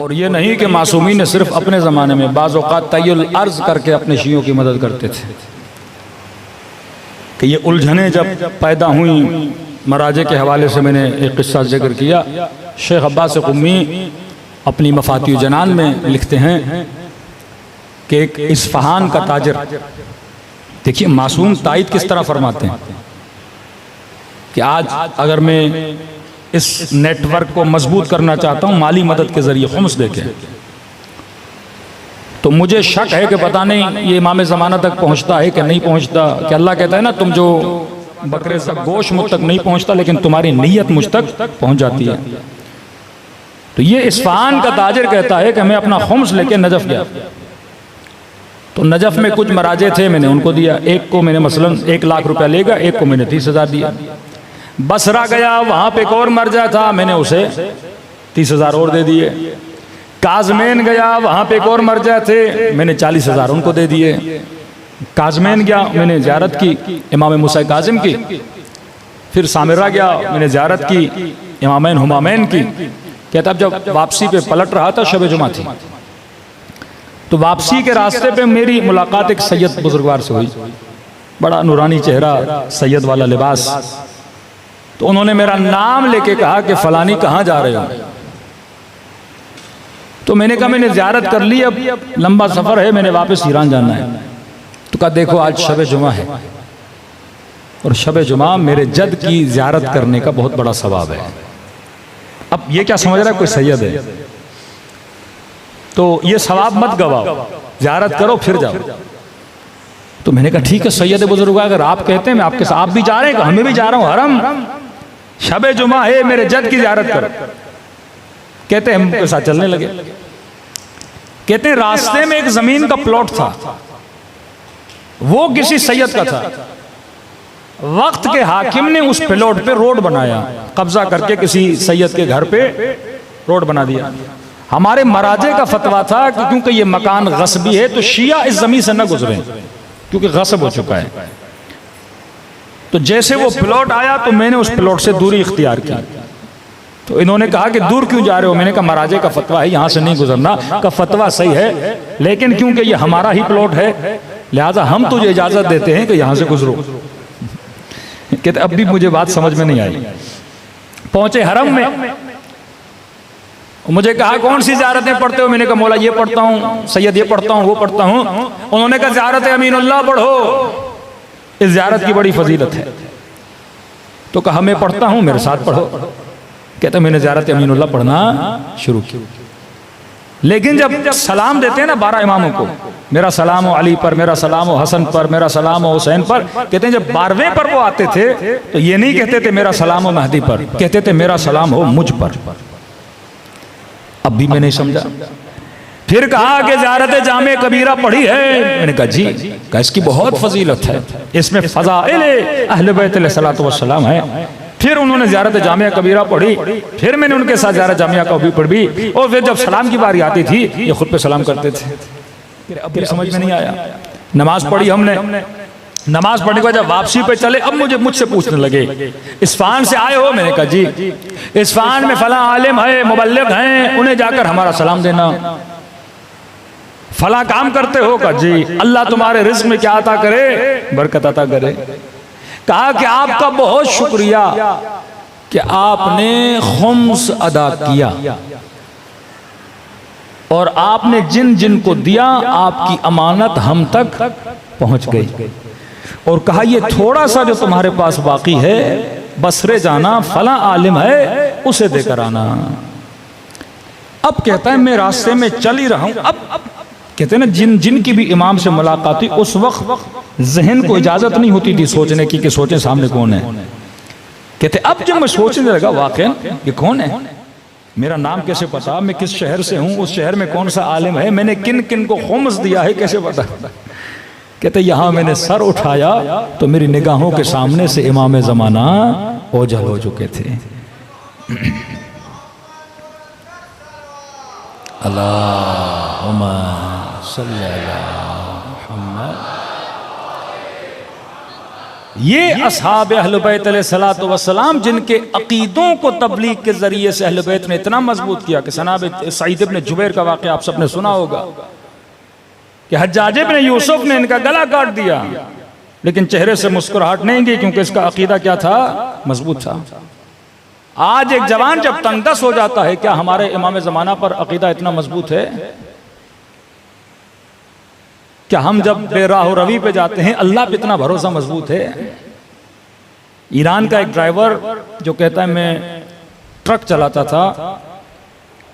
और ये नहीं कि मासूमी ने सिर्फ अपने ज़माने में, बाज़ औक़ात तय्युल अर्ज़ करके अपने शियों की मदद करते थे कि ये उलझनें जब पैदा हुई, मराजे के हवाले से मैंने एक किस्सा जिक्र किया। शेख अब्बास क़ुम्मी अपनी मफ़ातिह जनान में लिखते हैं कि एक इस्फ़हान का ताजर, देखिए मासूम तायद किस तरह फरमाते हैं कि आज अगर मैं इस नेटवर्क को मजबूत करना चाहता हूँ माली मदद के ज़रिए खुम्स देके, तो मुझे शक है कि पता नहीं ये इमाम ज़माना तक पहुँचता है कि नहीं पहुँचता। कि अल्लाह कहता है ना, तुम जो बकरे का गोश्त मुझ तक नहीं पहुँचता लेकिन तुम्हारी नीयत मुझ तक पहुँच जाती है। तो ये इस्फ़हान का ताजिर कहता है कि मैं अपना खुम्स लेके नजफ़ गया, तो नजफ़ में कुछ मराजे थे, मैंने उनको दिया। एक को मैंने मसलन 1 लाख रुपया लेगा, एक को मैंने 30,000 दिया। बसरा गया, वहाँ पे एक और मरजा था, मैंने उसे 30,000 और दे दिए। काज़मेन गया, वहाँ पे एक और मरजा थे, मैंने 40,000 उनको दे दिए। काज़मेन गया, मैंने ज़ियारत की इमाम मूसा काज़िम की। फिर सामिरा गया, मैंने ज़ियारत की इमामैन हुमामैन की। कहता अब जब वापसी पे पलट रहा था, शब जुमा थी, तो वापसी के रास्ते पे मेरी मुलाकात एक सैयद बुजुर्गवार से हुई। बड़ा नूरानी चेहरा, सैयद वाला लिबास। तो उन्होंने मेरा नाम लेके कहा कि फलानी कहाँ जा रहे हो? तो मैंने कहा मैंने ज़ियारत कर ली, अब लंबा सफ़र है, मैंने वापस ईरान जाना है। तो कहा देखो आज शब जुमा है और शब जुमा मेरे जद की ज़ियारत करने का बहुत बड़ा सवाब है। अब ये क्या समझ रहा है कोई सैयद है, तो ये सवाब मत गवाओ, ज़ियारत करो फिर जाओ। तो मैंने कहा ठीक है सैयद बुजुर्ग, अगर आप कहते हैं मैं आपके साथ, आप भी जा रहे हैं, हमें भी जा रहा हूँ, हरम शब जुमा है, मेरे जद की ज़ियारत करो। कहते हैं हम के साथ चलने लगे। कहते हैं रास्ते में एक ज़मीन का प्लॉट था, वो किसी सैयद का था। वक्त के हाकिम ने उस प्लॉट पे रोड बनाया, कब्जा करके किसी सैयद के घर पे रोड बना दिया। हमारे मराजे का फतवा था कि क्योंकि ये मकान गस्बी है तो शिया इस जमीन से न गुजरे, क्योंकि गस्ब हो चुका है। तो जैसे वो प्लॉट आया तो मैंने उस प्लॉट से दूरी इख्तियार की। तो इन्होंने कहा कि दूर क्यों जा रहे हो? मैंने कहा मराजे का फतवा है यहाँ से नहीं गुजरना। का फतवा सही है, लेकिन क्योंकि ये हमारा ही प्लॉट है लिहाजा हम तुझे इजाजत देते हैं कि यहाँ से गुजरो। कहते अब भी मुझे बात समझ में नहीं आई। पहुंचे हरम में, मुझे कहा कौन सी ज़ियारतें पढ़ते हो? मैंने कहा मौला ये पढ़ता हूँ, सैयद ये पढ़ता हूँ, वो पढ़ता हूँ। उन्होंने कहा ज़ियारत अमीनुल्लाह पढ़ो, इस ज़ियारत की बड़ी फजीलत है। तो कहा मैं पढ़ता हूँ, मेरे साथ पढ़ो। कहते मैंने ज़ियारत अमीनुल्लाह पढ़ना शुरू की। लेकिन जब सलाम देते हैं ना 12 इमामों को, मेरा सलाम हो अली पर, मेरा सलाम हो हसन पर, मेरा सलाम हो हुसैन पर, कहते हैं जब 12वें पर वो आते थे तो ये नहीं कहते थे मेरा सलाम हो महदी पर, कहते थे मेरा सलाम हो मुझ पर। अब भी मैं नहीं समझा। फिर कहा कि ज़ियारत जामे कबीरा पढ़ी है? मैंने कहा जी। कहा इसकी बहुत फजीलत है, इसमें फ़ज़ाइल अहले बैत अलैहिस्सलातु वस्सलाम है। फिर उन्होंने ज़ियारत जामिया कबीरा पढ़ी, फिर मैंने उनके साथ ज़ियारत जामिया कबीरा पढ़ी। और फिर जब सलाम की बारी आती थी ये खुद पे सलाम करते थे। अब भी समझ में नहीं आया। नमाज पढ़ी हमने, नमाज पढ़ने के बाद जब वापसी पे चले अब मुझसे पूछने लगे इस्फहान से आए हो? मैंने कहा जी। इस्फहान में फला आलिम है, मुबल्लिग हैं, उन्हें जाकर हमारा सलाम देना। फला काम करते हो? कहा जी। अल्लाह तुम्हारे रिज़्क़ में क्या अता करे? बरकत अता करे। कहा कि आपका बहुत शुक्रिया कि आपने खुम्स अदा किया और आपने जिन जिन को दिया आपकी अमानत हम तक पहुंच गई। और कहा ये थोड़ा सा जो तुम्हारे पास बाकी है बसरे जाना, फला आलिम है उसे देकर आना। अब कहता है मैं रास्ते में चल ही रहा हूं। अब कहते हैं ना जिन जिन की भी इमाम से मुलाकात हुई उस वक्त जहन को इजाजत नहीं होती थी सोचने की कि सोचें सामने कौन है। कहते अब जब मैं सोचने लगा वाकई ये कौन है, मेरा नाम कैसे पता, मैं किस शहर से हूँ, उस शहर में कौन सा आलिम है, मैंने किन किन को खुम्स दिया है कैसे पता। कहते यहाँ मैंने सर उठाया तो मेरी निगाहों के सामने से इमाम ज़माना ओझल हो चुके थे। अल्लाहुम्मा सल्ली अला मुहम्मद। ये असहाब अहले बैत अलैहिस्सलातु वस्सलाम जिनके अकीदों को तबलीग के जरिए से अहले बैत ने इतना मजबूत किया कि जनाब सईद इब्न जुबैर का वाक़या आप सबने सुना होगा कि हज्जाज इब्न यूसुफ ने इनका गला काट दिया, लेकिन चेहरे से मुस्कुराहट नहीं गई क्योंकि इसका अकीदा क्या था, मजबूत था। आज एक जवान जब तंगदस हो जाता है, क्या हमारे इमाम ज़माना पर अकीदा इतना मजबूत है? क्या हम जब बेराह रवी पे जाते हैं अल्लाह पे इतना भरोसा मजबूत है? ईरान का एक ड्राइवर जो कहता है मैं ट्रक चलाता था,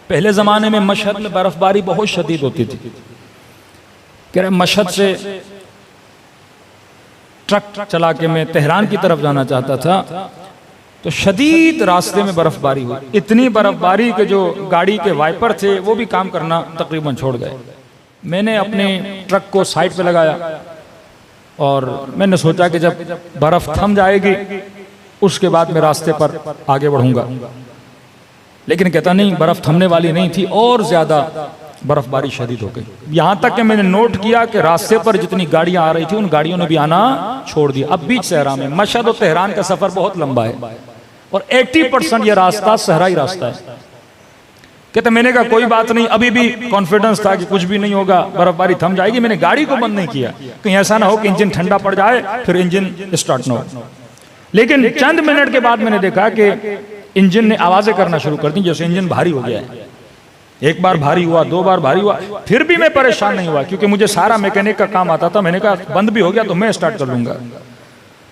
पहले ज़माने में मशहद में बर्फबारी बहुत शदीद होती थी, कह रहे मशहद से ट्रक चला के मैं तेहरान की तरफ जाना चाहता था तो शदीद रास्ते में बर्फबारी हुई, इतनी बर्फबारी के जो गाड़ी के वाइपर थे वो भी काम करना तकरीबन छोड़ गए। मैंने अपने ट्रक को साइड पे लगाया और मैंने सोचा कि जब बर्फ थम जाएगी उसके बाद मैं रास्ते पर आगे बढ़ूंगा, लेकिन कहता नहीं, बर्फ थमने वाली नहीं थी और ज्यादा बर्फबारी शदीद हो गई। यहां तक कि मैंने नोट किया कि रास्ते पर जितनी गाड़ियां आ रही थी उन गाड़ियों ने भी आना छोड़ दिया। अब बीच सहरा में, मशहद और तेहरान का सफर बहुत लंबा है और 80% ये रास्ता सहराई रास्ता है। कहते मैंने कहा कोई बात नहीं, अभी भी कॉन्फिडेंस था कि कुछ भी नहीं होगा, बर्फबारी थम जाएगी। मैंने गाड़ी को बंद नहीं किया, कहीं ऐसा ना हो कि इंजन ठंडा पड़ जाए फिर इंजन स्टार्ट ना हो। लेकिन चंद मिनट के बाद मैंने देखा कि इंजन ने आवाजें करना शुरू कर दी, जैसे इंजन भारी हो गया है। एक बार भारी हुआ, दो बार भारी हुआ, फिर भी मैं परेशान नहीं हुआ क्योंकि मुझे सारा मैकेनिक का काम आता था। मैंने कहा बंद भी हो गया तो मैं स्टार्ट कर लूंगा।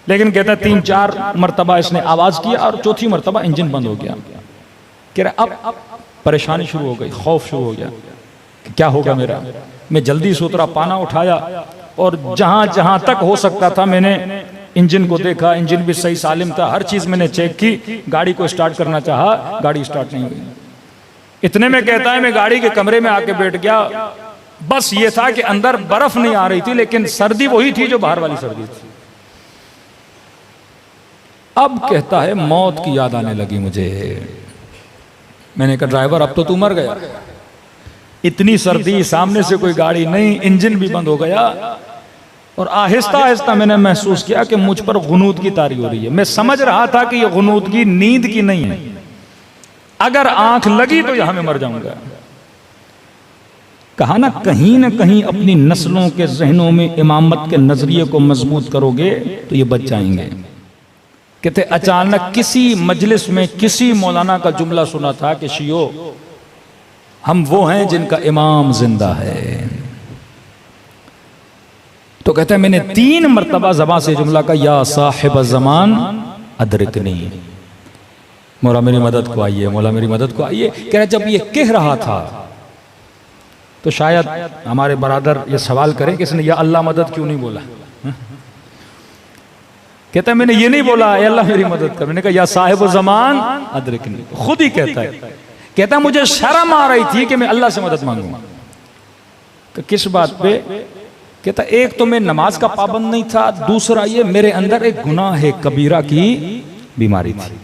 लेकिन कहता 3-4 मरतबा इसने आवाज किया और चौथी मरतबा इंजन बंद हो गया। कह रहा अब परेशानी शुरू हो गई, खौफ शुरू हो गया कि क्या होगा मेरा। मैं जल्दी से उतरा, पाना उठाया और जहां जहां तक हो सकता था मैंने इंजन को देखा। इंजन भी सही सालिम था, हर चीज मैंने चेक की। गाड़ी को स्टार्ट करना चाहा, गाड़ी स्टार्ट नहीं हुई। इतने में कहता है मैं गाड़ी के कमरे में आके बैठ गया। बस ये था कि अंदर बर्फ नहीं आ रही थी लेकिन सर्दी वही थी जो बाहर वाली सर्दी थी। अब कहता है मौत की याद आने लगी मुझे। मैंने कहा ड्राइवर अब तो तू मर गया, इतनी सर्दी, सामने से कोई गाड़ी नहीं, इंजन भी बंद हो गया। और आहिस्ता आहिस्ता मैंने महसूस किया कि मुझ पर गुनूद की तारी हो रही है। मैं समझ रहा था कि यह गुनूद की नींद की नहीं है, अगर आंख लगी तो यहां मैं मर जाऊंगा। कहा ना कहीं अपनी नस्लों के जहनों में इमामत के नजरिए को मजबूत करोगे तो ये बच जाएंगे। कहते अचानक किसी मजलिस में किसी मौलाना का जुमला सुना था कि शियो हम वो हैं जिनका इमाम जिंदा है। तो कहते हैं मैंने 3 मरतबा ज़बान से जुमला का या साहिब ज़मान अदरिकनी, मौला मेरी मदद को आइए, मौला मेरी मदद को आइए। कह रहे जब ये कह रहा था तो शायद हमारे बरादर ये सवाल करें कि इसने या अल्लाह मदद क्यों नहीं बोला। कहता है मैंने ये नहीं बोला या अल्लाह मेरी मदद कर, मैंने कहा या साहिब ज़मान अदरिकनी। खुद ही कहता है, कहता मुझे शर्म आ रही थी कि मैं अल्लाह से मदद मांगूंगा। किस बात पे? कहता एक तो मैं नमाज का पाबंद नहीं था, दूसरा ये मेरे अंदर एक गुनाह कबीरा की बीमारी थी।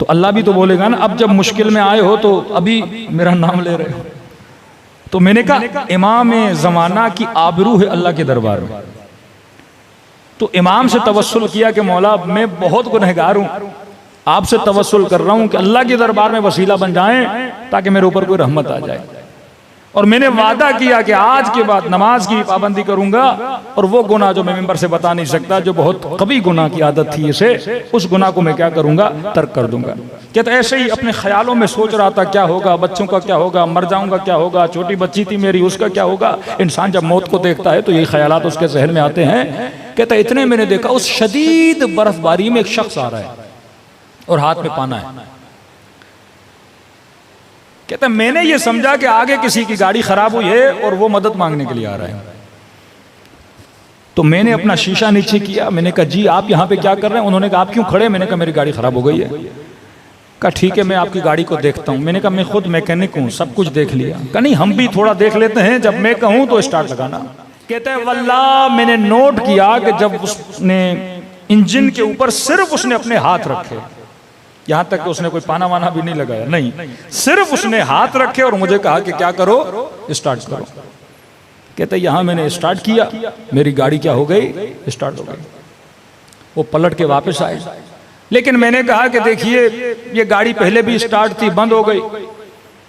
तो अल्लाह भी तो बोलेगा ना, अब जब मुश्किल में आए हो तो अभी मेरा नाम ले रहे हो। तो मैंने कहा इमाम ज़माना की आबरू है अल्लाह के दरबार में। तो इमाम से तवस्सुल किया कि मौला मैं बहुत गुनहगार हूं, आपसे तवस्सुल कर रहा हूं कि अल्लाह के दरबार में वसीला बन जाएं ताकि मेरे ऊपर कोई रहमत आ जाए। और मैंने वादा किया कि आज के बाद नमाज की पाबंदी करूंगा और वो गुनाह जो मैं मिंबर से बता नहीं सकता, जो बहुत कभी गुनाह की आदत थी इसे, उस गुनाह को मैं क्या करूंगा, तर्क कर दूंगा। कहता ऐसे ही अपने ख्यालों में सोच रहा था क्या होगा, बच्चों का क्या होगा, मर जाऊंगा क्या होगा, छोटी बच्ची थी मेरी उसका क्या होगा। इंसान जब मौत को देखता है तो यही ख्यालात उसके जहन में आते हैं। कहता इतने मैंने देखा उस शदीद बर्फबारी में एक शख्स आ रहा है और हाथ में पाना है। कहता मैंने ये समझा कि आगे किसी की गाड़ी खराब हुई है और वो मदद मांगने के लिए आ रहा है। तो मैंने अपना शीशा नीचे किया, मैंने कहा जी आप यहाँ पे क्या कर रहे हैं। उन्होंने कहा आप क्यों खड़े? मैंने कहा मेरी गाड़ी खराब हो गई है। कहा ठीक है मैं आपकी गाड़ी को देखता हूँ। मैंने कहा मैं खुद मैकेनिक हूँ, सब कुछ देख लिया। कहा नहीं हम भी थोड़ा देख लेते हैं, जब मैं कहूँ तो स्टार्ट लगाना। कहते हैं वल्लाह मैंने नोट किया कि जब उसने इंजन के ऊपर सिर्फ उसने अपने हाथ रखे, यहां तक कि उसने कोई पाना वाना भी नहीं लगाया, नहीं सिर्फ उसने हाथ रखे और मुझे कहा कि क्या करो, स्टार्ट करो। कहते यहाँ मैंने स्टार्ट किया, मेरी गाड़ी क्या हो गई, स्टार्ट हो गई। वो पलट के वापस आए, लेकिन मैंने कहा कि देखिए ये गाड़ी पहले भी स्टार्ट थी, बंद हो गई,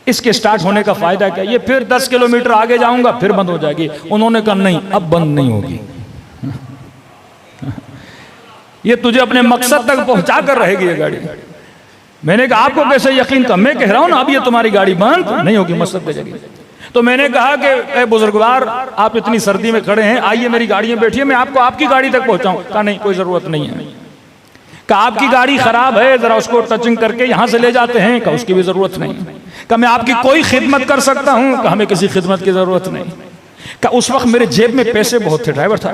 इसके स्टार्ट होने का फायदा क्या, ये फिर 10 किलोमीटर आगे जाऊंगा फिर बंद हो जाएगी। उन्होंने कहा नहीं, अब बंद नहीं होगी, ये तुझे अपने मकसद तक पहुंचा कर रहेगी ये गाड़ी। मैंने कहा आपको कैसे यकीन था, मैं कह रहा हूं ना अब ये तुम्हारी गाड़ी बंद नहीं होगी, मकसद पे जाएगी। तो मैंने कहा कि बुजुर्गवार आप इतनी सर्दी में खड़े हैं, आइए मेरी गाड़ी में बैठिए, मैं आपको आपकी गाड़ी तक पहुंचाऊं। कहा नहीं, कोई जरूरत नहीं है। कहा आपकी गाड़ी खराब है, जरा उसको टचिंग करके यहां से ले जाते हैं। कहा उसकी भी जरूरत नहीं। कहा मैं आपकी कोई खिदमत कर सकता हूं। कहा हमें किसी खिदमत की जरूरत नहीं। कहा उस वक्त मेरे जेब में पैसे बहुत थे, ड्राइवर था।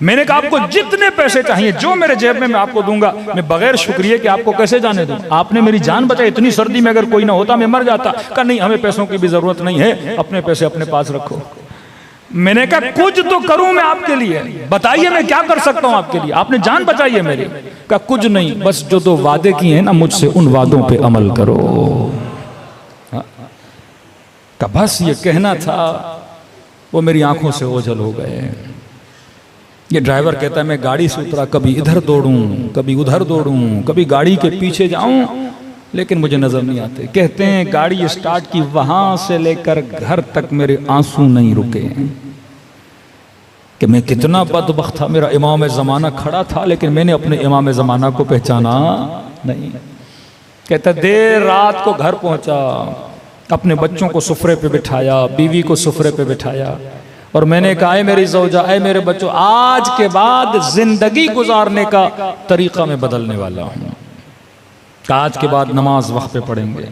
मैंने कहा आपको जितने पैसे चाहिए जो मेरे जेब में मैं आपको दूंगा, मैं बगैर शुक्रिया कि आपको कैसे जाने दूं, आपने मेरी जान बचाई, इतनी सर्दी में अगर कोई ना होता मैं मर जाता। कहा नहीं, हमें पैसों की भी जरूरत नहीं है, अपने पैसे अपने पास रखो। मैंने कहा कुछ तो करूं मैं आपके लिए, बताइए मैं क्या कर सकता हूं आपके लिए, आपने जान बचाई है मेरी। कहा कुछ नहीं, बस जो दो वादे किए हैं ना मुझसे, उन वादों पे अमल करो। कहा बस ये कहना था, वो मेरी आंखों से ओझल हो गए। ये ड्राइवर कहता है मैं गाड़ी से उतरा, कभी इधर दौड़ूं कभी उधर दौड़ूं, कभी गाड़ी के पीछे जाऊं, लेकिन मुझे नजर नहीं आते। कहते हैं गाड़ी स्टार्ट की, वहां से लेकर घर तक मेरे आंसू नहीं रुके कि मैं कितना बदबख्त था। मेरा इमाम ज़माना खड़ा था, लेकिन मैंने अपने इमाम ज़माना को पहचाना नहीं। कहता देर रात को घर पहुंचा, अपने बच्चों को सुफरे पे बिठाया, बीवी को सुफरे पे बिठाया, और मैंने कहा है मेरी ज़ौजा, ऐ मेरे बच्चों, आज के बाद जिंदगी गुजारने का तरीका मैं बदलने वाला हूँ। आज के बाद नमाज वक्त पे पढ़ेंगे।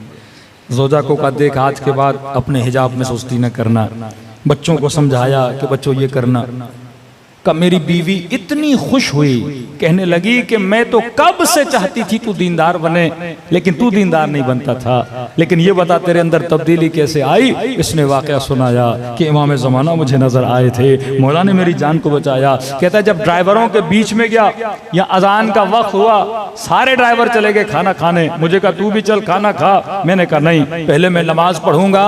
ज़ौजा को कहा देख आज के बाद अपने हिजाब में सुस्ती न करना। बच्चों को समझाया कि बच्चों ये करना। का मेरी बीवी इतनी खुश हुई, कहने लगी कि मैं तो कब से चाहती थी तू दीनदार बने, लेकिन तू दीनदार नहीं बनता था, लेकिन ये बता तेरे अंदर तब्दीली कैसे आई। इसने वाकया सुनाया कि इमाम ज़माना मुझे नजर आए थे, मौला ने मेरी जान को बचाया। कहता है जब ड्राइवरों के बीच में गया, या अजान का वक्त हुआ, सारे ड्राइवर चले गए खाना खाने, मुझे कहा तू भी चल खाना खा। मैंने कहा नहीं, पहले मैं नमाज पढ़ूंगा,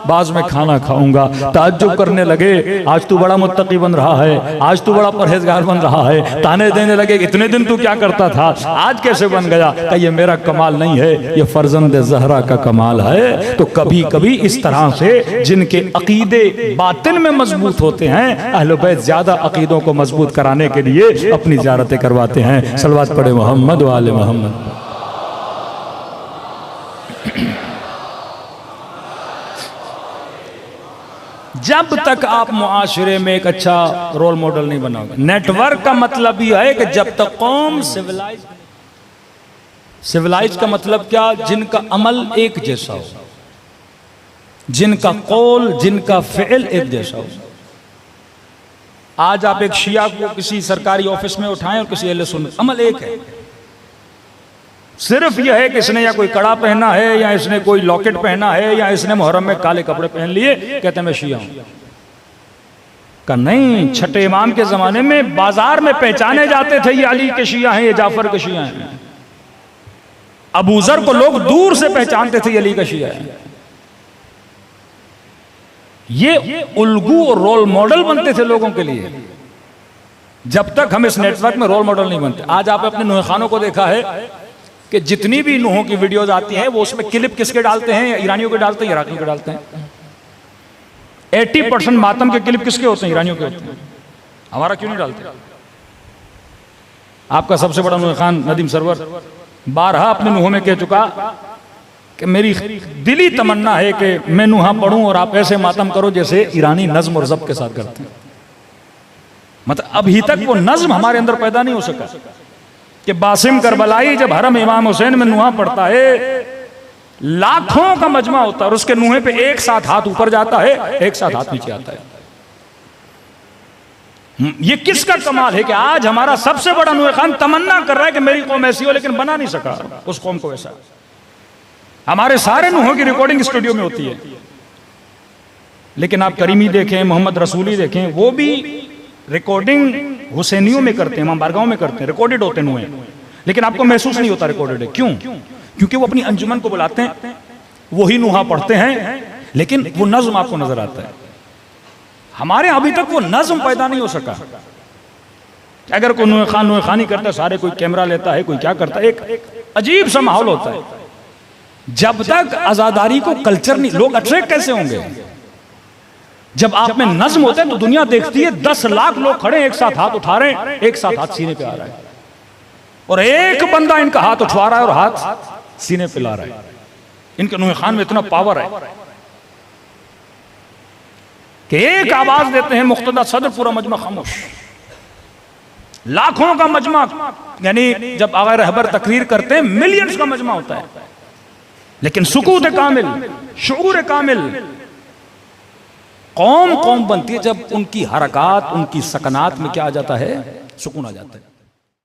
बाद में खाना खाऊंगा। ताज्जुब करने लगे, आज तू बड़ा मुत्तकी बन रहा है, आज तू बड़ा परहेजगार बन रहा है। ताने देने लगे इतने दिन तू क्या करता था, आज कैसे बन गया। कि ये मेरा कमाल नहीं है, ये फर्जंद ज़हरा का कमाल है। तो कभी कभी इस तरह से जिनके अकीदे बातिन में मजबूत होते हैं, अहले बैत ज्यादा अकीदों को मजबूत कराने के लिए अपनी ज़ियारतें करवाते हैं। सलवात पढ़े मोहम्मद व आले मोहम्मद। जब तक आप मुआशरे में एक अच्छा रोल मॉडल नहीं बनाओगे, नेटवर्क का मतलब यह है कि जब तक कौम सिविलाइज का मतलब क्या, जिनका अमल एक जैसा हो, जिनका कौल जिनका फ़िल एक जैसा हो। आज आप एक शिया को किसी सरकारी ऑफिस में उठाएं और किसी अहले सुन्नत, अमल एक है। सिर्फ यह है कि इसने या कोई कड़ा पहना है, या इसने कोई लॉकेट पहना है, या इसने मुहर्रम में काले कपड़े पहन लिए, कहते हैं मैं शिया हूं। का नहीं, छठे इमाम के जमाने में बाजार में पहचाने जाते थे ये अली के शिया हैं, ये जाफर के शिया हैं। अबू ज़र को लोग दूर से पहचानते थे ये अली का शिया है। ये उल्गू और रोल मॉडल बनते थे लोगों के लिए। जब तक हम इस नेटवर्क में रोल मॉडल नहीं बनते। आज आप अपने नूह खानों को देखा है कि जितनी भी नूहों की वीडियोज आती हैं, वो उसमें क्लिप किसके डालते हैं, ईरानियों के डालते हैं, इराकियों के डालते हैं। 80% मातम के क्लिप किसके होते हैं, ईरानियों के होते हैं। हमारा क्यों नहीं डालते। आपका सबसे बड़ा नूह खान नदीम सरवर बारहा अपने नूहों में कह चुका कि मेरी दिली तमन्ना है कि मैं नूहा पढ़ूं और आप ऐसे मातम करो जैसे ईरानी नज्म और ज़ब्त के साथ करते हैं। मतलब अभी तक वो नज्म हमारे अंदर पैदा नहीं हो सका कि बासिम करबलाई जब हरम इमाम हुसैन में नुहा पड़ता है, लाखों का मजमा होता है और उसके नुहे पे एक साथ हाथ ऊपर जाता है, एक साथ हाथ नीचे आता है। ये किसका कमाल है कि आज हमारा सबसे बड़ा नूह खान तमन्ना कर रहा है कि मेरी कौम ऐसी हो, लेकिन बना नहीं सका उस कौम को ऐसा। हमारे सारे नूहों की रिकॉर्डिंग स्टूडियो में होती है, लेकिन आप करीमी देखें, मोहम्मद रसूली देखें, वो भी रिकॉर्डिंग हुसैनियों में करते हैं, इमाम बारगाहों में करते हैं, रिकॉर्डेड होते हैं, लेकिन आपको महसूस नहीं होता रिकॉर्डेड है। क्यों? क्योंकि वो अपनी अंजुमन को बुलाते हैं, वही नुहा पढ़ते हैं, लेकिन वो नज्म आपको नजर आता है। हमारे यहाँ अभी तक वो नज्म पैदा नहीं हो सका। अगर कोई नुए खानी करता है, सारे कोई कैमरा लेता है, कोई क्या करता है, एक अजीब सा माहौल होता है। जब तक आजादारी को कल्चर नहीं, लोग अट्रैक्ट कैसे होंगे? जब आप में नज्म होता है तो दुनिया देखती है 10 लाख लोग खड़े एक साथ हाथ उठा रहे हैं, एक साथ हाथ सीने पे आ रहा है, और एक बंदा इनका हाथ उठवा रहा है और हाथ सीने पे ला रहा है। इनके नुए खान में इतना पावर है कि एक आवाज देते हैं मुक्तदा सदर, पूरा मजमा खामोश। लाखों का मजमा, यानी जब आगा रहबर तकरीर करते हैं मिलियंस का मजमा होता है, लेकिन सुकूत कामिल, शऊर कामिल। कौम बनती है जब उनकी हरकत, उनकी सकनात में क्या आ जाता है? सुकून आ जाता है।